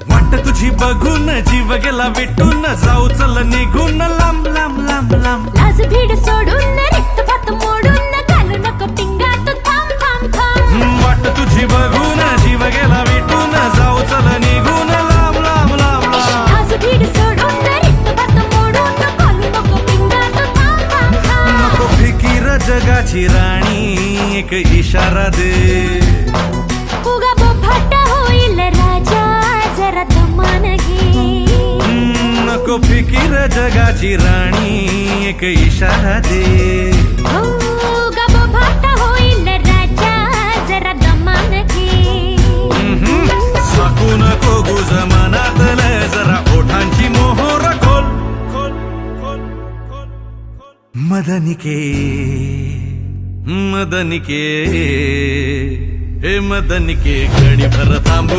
वाट तुझी बघून जीव गेला विटून जाऊ चल निघून लांब लांब लांब लांब लाज भीड सोडून रिक्त भात मोडून घालू नको पिंगा तू थांब थांब थांब वाट तुझी बघून जीव गेला विटून जाऊ चल निघून लांब लांब लांब लांब लाज भीड सोडून रिक्त भात मोडून घालू नको पिंगा तू थांब थांब थांब नको फिकीर जगाची राणी एक इशारा दे उगा बोभाट होईल राजा जरा दमान घे नको फिकीर जगाची राणी एक इशारा दे उगा बोभाट होईल राजा जरा दमान घे साकू नको गुज मनातल जरा ओठांची मोहोर खोल खोल खोल खोल खोल मदनिके मदनिके हे मदनिके घडी भर थांबू